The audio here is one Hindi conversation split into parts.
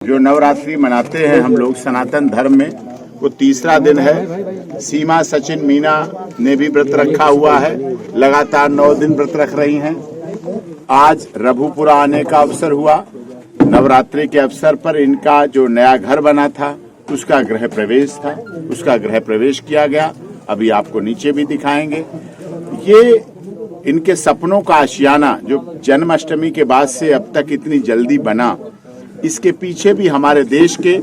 जो नवरात्रि मनाते हैं हम लोग सनातन धर्म में, वो तीसरा दिन है। सीमा सचिन मीना ने भी व्रत रखा हुआ है, लगातार 9 दिन व्रत रख रही हैं। आज रघुपुरा आने का अवसर हुआ। नवरात्रि के अवसर पर इनका जो नया घर बना था उसका गृह प्रवेश था, उसका गृह प्रवेश किया गया। अभी आपको नीचे भी दिखाएंगे। ये इनके सपनों का आशियाना जो जन्माष्टमी के बाद से अब तक इतनी जल्दी बना, इसके पीछे भी हमारे देश के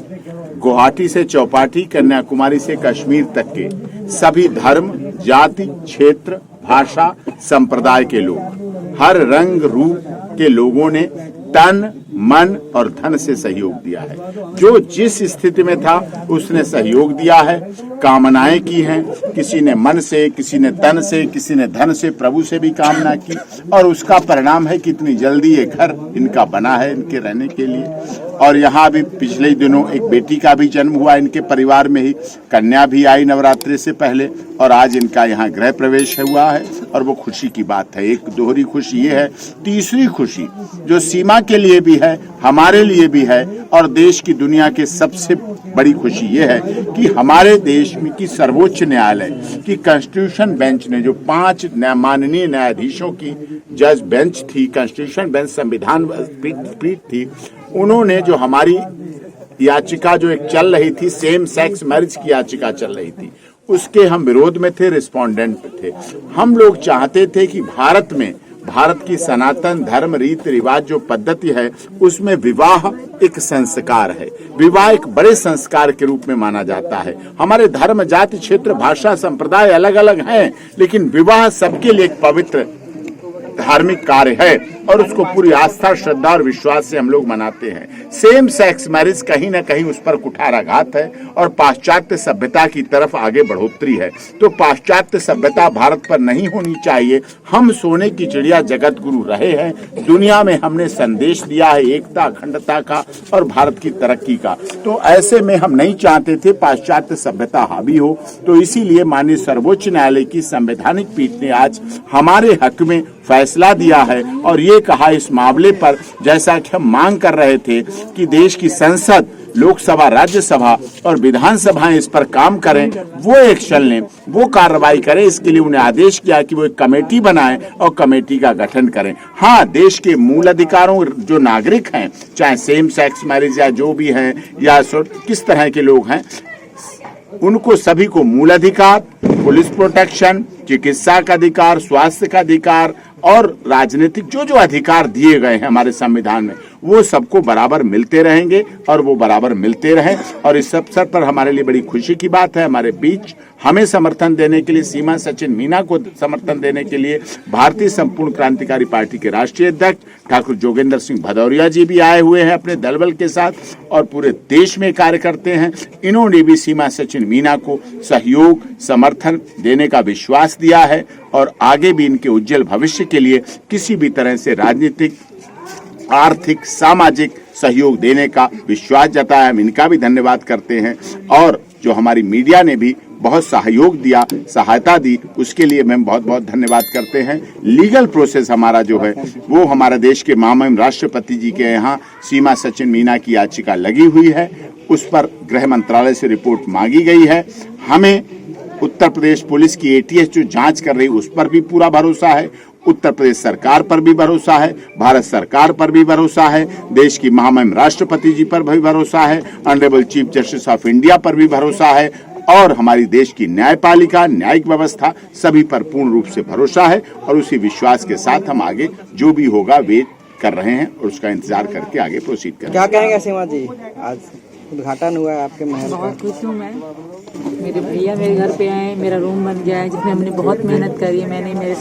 गुवाहाटी से चौपाटी, कन्याकुमारी से कश्मीर तक के सभी धर्म, जाति, क्षेत्र, भाषा, संप्रदाय के लोग, हर रंग रूप के लोगों ने तन, मन और धन से सहयोग दिया है। जो जिस स्थिति में था उसने सहयोग दिया है, कामनाएं की हैं। किसी ने मन से, किसी ने तन से, किसी ने धन से, प्रभु से भी कामना की, और उसका परिणाम है कि इतनी जल्दी ये घर इनका बना है इनके रहने के लिए। और यहाँ भी पिछले दिनों एक बेटी का भी जन्म हुआ इनके परिवार में ही, कन्या भी आई नवरात्रि से पहले, और आज इनका यहाँ गृह प्रवेश हुआ है। और वो खुशी की बात है। एक दोहरी खुशी ये है। तीसरी खुशी जो सीमा के लिए भी है, हमारे लिए भी है, और देश की दुनिया के सबसे बड़ी खुशी ये है कि हमारे देश में की सर्वोच्च न्यायालय की कॉन्स्टिट्यूशन बेंच ने, जो 5 माननीय न्यायाधीशों की जज बेंच थी, कॉन्स्टिट्यूशन बेंच संविधान पीठ थी, उन्होंने जो हमारी याचिका जो एक चल रही थी, सेम सेक्स मैरिज की याचिका चल रही थी, उसके हम विरोध में थे, रिस्पोंडेंट थे। हम लोग चाहते थे कि भारत में, भारत की सनातन धर्म रीति रिवाज जो पद्धति है, उसमें विवाह एक संस्कार है। विवाह एक बड़े संस्कार के रूप में माना जाता है। हमारे धर्म, जाति, क्षेत्र, भाषा, संप्रदाय अलग अलग हैं, लेकिन विवाह सबके लिए एक पवित्र धार्मिक कार्य है, और उसको पूरी आस्था, श्रद्धा और विश्वास से हम लोग मनाते हैं। सेम सेक्स मैरिज कहीं ना कहीं उस पर कुठाराघात है और पाश्चात्य सभ्यता की तरफ आगे बढ़ोतरी है। तो पाश्चात्य सभ्यता भारत पर नहीं होनी चाहिए। हम सोने की चिड़िया जगत गुरु रहे हैं। दुनिया में हमने संदेश दिया है एकता, अखंडता का और भारत की तरक्की का। तो ऐसे में हम नहीं चाहते थे पाश्चात्य सभ्यता हावी हो। तो इसीलिए माननीय सर्वोच्च न्यायालय की संवैधानिक पीठ ने आज हमारे हक में फैसला दिया है, और ये कहा इस मामले पर, जैसा कि हम मांग कर रहे थे कि देश की संसद, लोकसभा, राज्यसभा और विधानसभाएं इस पर काम करें, वो एक्शन लें, वो कार्रवाई करें। इसके लिए उन्हें आदेश किया कि वो एक कमेटी बनाएं और कमेटी का गठन करें। हाँ, देश के मूल अधिकारों, जो नागरिक हैं, चाहे सेम सेक्स मैरिज या जो भी हैं या किस तरह के लोग हैं, उनको सभी को मूल अधिकार, पुलिस प्रोटेक्शन, चिकित्सा का अधिकार, स्वास्थ्य का अधिकार और राजनीतिक जो जो अधिकार दिए गए हैं हमारे संविधान में, वो सबको बराबर मिलते रहेंगे और वो बराबर मिलते रहें। और इस अवसर पर हमारे लिए बड़ी खुशी की बात है, हमारे बीच हमें समर्थन देने के लिए, सीमा सचिन मीना को समर्थन देने के लिए भारतीय संपूर्ण क्रांतिकारी पार्टी के राष्ट्रीय अध्यक्ष ठाकुर जोगेंद्र सिंह भदौरिया जी भी आए हुए हैं अपने दलबल के साथ, और पूरे देश में कार्य करते हैं। इन्होंने भी सीमा सचिन मीना को सहयोग, समर्थन देने का विश्वास दिया है, और आगे भी इनके उज्जवल भविष्य के लिए किसी भी तरह से राजनीतिक, आर्थिक, सामाजिक सहयोग देने का विश्वास जताया। हम इनका भी धन्यवाद करते हैं, और जो हमारी मीडिया ने भी बहुत सहयोग दिया, सहायता दी, उसके लिए हम बहुत बहुत धन्यवाद करते हैं। लीगल प्रोसेस हमारा जो है, वो हमारे देश के महामहिम राष्ट्रपति जी के यहाँ सीमा सचिन मीना की याचिका लगी हुई है, उस पर गृह मंत्रालय से रिपोर्ट मांगी गई है। हमें उत्तर प्रदेश पुलिस की ATS जो जांच कर रही है उस पर भी पूरा भरोसा है, उत्तर प्रदेश सरकार पर भी भरोसा है, भारत सरकार पर भी भरोसा है, देश की महामहिम राष्ट्रपति जी पर भी भरोसा है, honourable chief justice of India पर भी भरोसा है, और हमारी देश की न्यायपालिका, न्यायिक व्यवस्था, सभी पर पूर्ण रूप से भरोसा है। और उसी विश्वास के साथ हम आगे जो भी होगा वेट कर रहे हैं और उसका इंतजार करके आगे प्रोसीड करें। क्या कहेंगे सीमा जी, आज उद्घाटन हुआ है आपके महल का? बहुत खुश हूँ मैं। मेरे भैया मेरे घर पे आए, मेरा रूम बन गया है, जिसमें हमने बहुत मेहनत करी है। मैंने, मेरे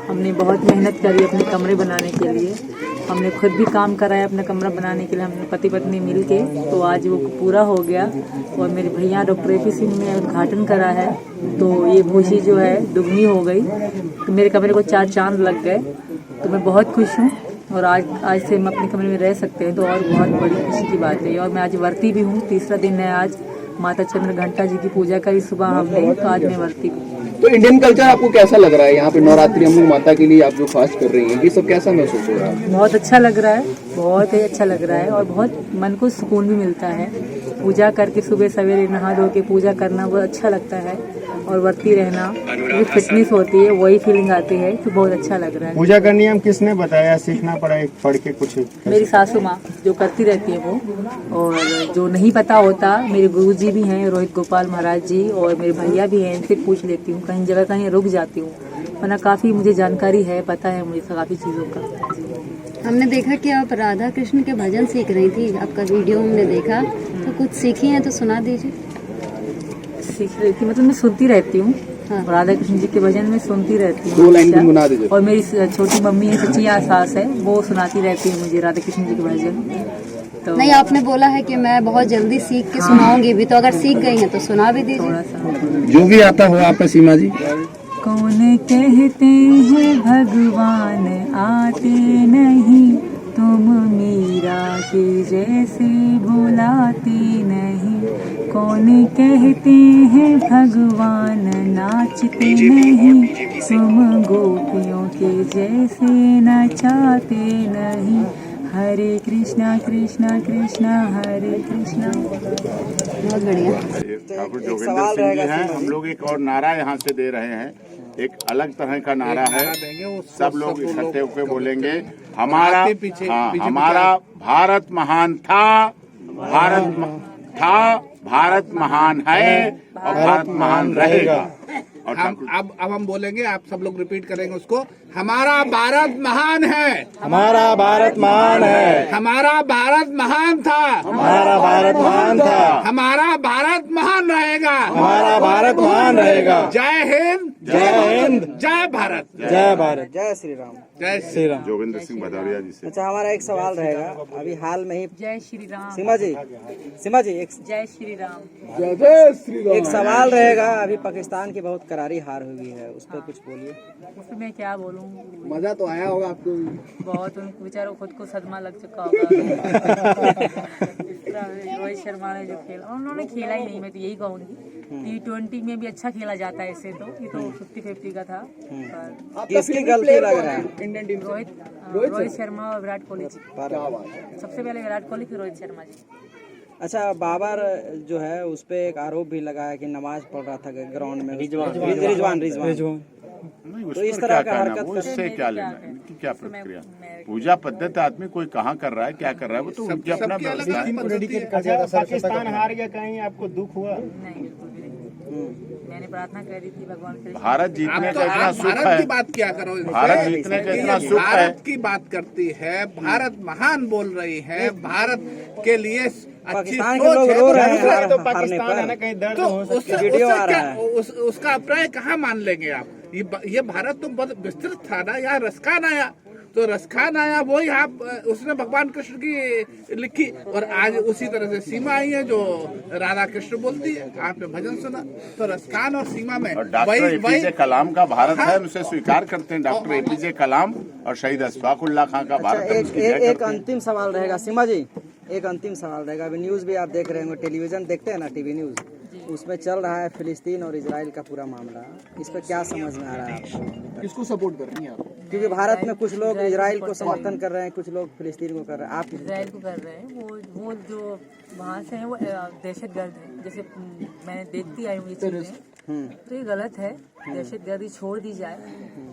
हमने बहुत मेहनत करी अपने कमरे बनाने के लिए। हमने खुद भी काम करा है अपना कमरा बनाने के लिए, हमने पति पत्नी मिल के। तो आज वो पूरा हो गया, और मेरे भैया डॉक्टर AP सिंह ने उद्घाटन करा है, तो ये खुशी जो है दुगनी हो गई। तो मेरे कमरे को 4 चांद लग गए, तो मैं बहुत खुश हूँ। और आज से हम अपने कमरे में रह सकते हैं, तो और बहुत बड़ी खुशी की बात है। और मैं आज वर्ती भी हूँ, तीसरा दिन है आज। माता चंद्र घंटा जी की पूजा करी सुबह हमने, तो आज मैं वर्ती हूँ। तो इंडियन कल्चर आपको कैसा लग रहा है? यहाँ पे नवरात्रि हम लोग माता के लिए आप जो फास्ट कर रही हैं, ये सब कैसा महसूस हो रहा है? बहुत अच्छा लग रहा है, बहुत ही अच्छा लग रहा है और बहुत मन को सुकून भी मिलता है। पूजा करके सुबह सवेरे नहा धो के पूजा करना बहुत अच्छा लगता है और वर्ती रहना, जो फिटनेस होती है वही फीलिंग आती है, तो बहुत अच्छा लग रहा है। पूजा का नियम किसने बताया? सीखना पड़ा है पढ़ के कुछ? मेरी सासू माँ जो करती रहती है वो, और जो नहीं पता होता मेरे गुरुजी भी हैं, रोहित गोपाल महाराज जी, और मेरे भैया भी हैं, इनसे पूछ लेती हूँ, कहीं जगह कहीं रुक जाती हूँ, वरना काफ़ी मुझे जानकारी है, पता है मुझे काफ़ी चीज़ों का। हमने देखा कि आप राधा कृष्ण के भजन सीख रही थी, आपका वीडियो हमने देखा, तो कुछ सीखी हैं तो सुना दीजिए। सीख रही थी मतलब मैं सुनती रहती हूँ, हाँ। राधा कृष्ण जी के भजन में सुनती रहती हूँ। 2 लाइन गुनगुना दीजिए। और मेरी छोटी मम्मी है, सचिया सास है, वो सुनाती रहती है मुझे राधा कृष्ण जी के भजन। तो नहीं, आपने बोला है कि मैं बहुत जल्दी सीख के सुनाऊंगी भी, तो अगर सीख गई हैं तो सुना भी दीजिए। थोड़ा सा जो भी आता हो आपका सीमा जी। कौन कहते हैं भगवान आते नहीं, तुम मीरा के जैसे बुलाते नहीं। कौन कहते हैं भगवान नाचते नहीं, तुम गोपियों के जैसे नचाते नहीं। हरे कृष्णा कृष्णा कृष्णा हरे कृष्णा। बहुत बढ़िया। ठाकुर जोगिंदर सिंह जी हैं। हम लोग एक और नारा यहाँ से दे रहे हैं, एक अलग तरह का नारा है, सब लोग इकट्ठे होकर बोलेंगे, हमारा हमारा भारत महान था, भारत महान है और भारत महान रहेगा। और अब हम बोलेंगे, आप सब लोग रिपीट करेंगे उसको। हमारा भारत महान है, हमारा भारत महान है, हमारा भारत महान था, हमारा भारत महान था, हमारा भारत महान रहेगा, हमारा भारत महान रहेगा। जय हिंद, जय हिंद, जय भारत, जय भारत, जय श्री राम। जय श्री राम। जोगिंदर सिंह भदौरिया जी से। अच्छा, हमारा एक सवाल रहेगा, अभी हाल में ही जय श्री राम। सीमा जी एक जय श्री राम। एक सवाल रहेगा, अभी पाकिस्तान की बहुत करारी हार हुई है, उस पर कुछ बोलिए। उसमें मैं क्या बोलूँ, मजा तो आया होगा आपको? बहुत उनको बेचारों खुद को सदमा लग चुका होगा। रोहित शर्मा ने जो खेला, उन्होंने खेला ही नहीं, मैं तो यही कहूँगी। T20 में भी अच्छा खेला जाता है इससे, तो ये तो 50-50 का था। पर किसकी गलती लग रहा है? इंडियन टीम रोहित शर्मा और विराट कोहली जी। सबसे पहले विराट कोहली, फिर रोहित शर्मा जी। अच्छा, बाबर जो है उस पे एक आरोप भी लगा है कि नमाज पढ़ रहा था ग्राउंड में, रिजवान। नहीं, उस तो इस पर तरह क्या का कहना, हरकत वो उससे क्या लेना, इनकी क्या उसमें प्रक्रिया? मैं- पूजा पद्धति आदमी कोई कहाँ कर रहा है, क्या कर रहा है, वो तो उनकी अपना व्यवस्था है। पाकिस्तान हार गया, कहीं आपको दुख हुआ? नहीं, बिल्कुल भी नहीं। मैंने प्रार्थना करी थी भगवान कृष्ण। भारत जीतने का इतना सुख भारत है, की बात क्या करो, भारत जीतने का इतना सुख है। भारत की बात करती है, भारत महान बोल रही है, भारत के लिए अच्छी पाकिस्तान के सोच लोग है, रो रहे तो हैं दूसरा- हारने तो पर। पाकिस्तान है ना, कहीं दर्द तो हो सकता उससे वीडियो आ रहा क्या है। उसका अभिप्राय कहाँ मान लेंगे आप? ये भारत तो बहुत विस्तृत था ना, यहाँ रसखान आया, तो रसखान आया वही आप, उसने भगवान कृष्ण की लिखी, और आज उसी तरह से सीमा आई है जो राधा कृष्ण बोलती है, आपने भजन सुना, तो रसखान और सीमा में और डॉक्टर एपीजे कलाम का भारत है, हम उसे स्वीकार करते हैं। डॉक्टर एपीजे कलाम और शहीद अशफाकुल्लाह खां का भारत है, उसकी जय एक करते हैं। अंतिम सवाल रहेगा सीमा जी, एक अंतिम सवाल रहेगा। अभी न्यूज़ भी आप देख रहे होंगे, टेलीविजन देखते हैं ना, टीवी न्यूज़, उसमें चल रहा है फिलिस्तीन और इजराइल का पूरा मामला। इस पर क्या समझ में आ रहा है आपको? किसको सपोर्ट कर रही हैं आप? क्योंकि भारत में कुछ लोग इजराइल को समर्थन कर रहे हैं, कुछ लोग फिलिस्तीन को कर रहे हैं, आप इसराइल को कर रहे हैं। वो जो वहाँ से है वो दहशतगर्द है, जैसे मैंने देखती आई हूँ ये चीजें, तो ये गलत है। दहशतगर्दी छोड़ दी जाए,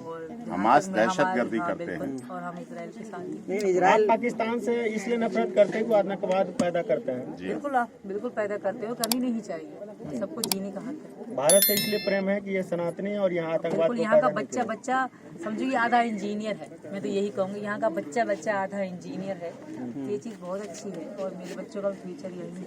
और हमास दहशतगर्दी करते हैं। और हम इसराइल के साथ ही। नहीं, इजराइल पाकिस्तान से इसलिए नफरत करते हैं कि वो आतंकवाद पैदा करता है। बिल्कुल, आप बिल्कुल पैदा करते हो, करनी नहीं चाहिए, सबको जीने का हक है। भारत से इसलिए प्रेम है कि ये सनातनी और यहाँ आतंकवाद बिल्कुल, यहाँ का बच्चा समझो कि आधा इंजीनियर है, मैं तो यही कहूँगी, यहाँ का बच्चा आधा इंजीनियर है। ये चीज़ बहुत अच्छी है, और मेरे बच्चों का फ्यूचर यही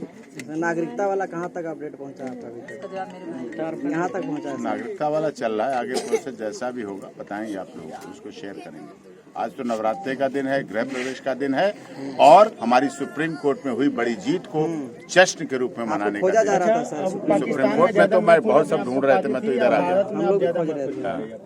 है। नागरिकता वाला कहाँ तक अपडेट पहुँचा है आपका? अभी इसका जवाब मेरे भाई। यहाँ तक पहुँचा है? नागरिकता वाला चल रहा है, आगे प्रोसेस जैसा भी होगा बताएंगे आप लोगों को, उसको शेयर करेंगे। आज तो नवरात्रि का दिन है, गृह प्रवेश का दिन है, और हमारी सुप्रीम कोर्ट में हुई बड़ी जीत को जश्न के रूप में मनाने का खोजा दिन जा है। रहा था सर, सुप्रीम कोर्ट में तो मैं बहुत सब ढूंढ रहे थे, मैं तो इधर आ गया। हम लोग भी खोज रहे थे।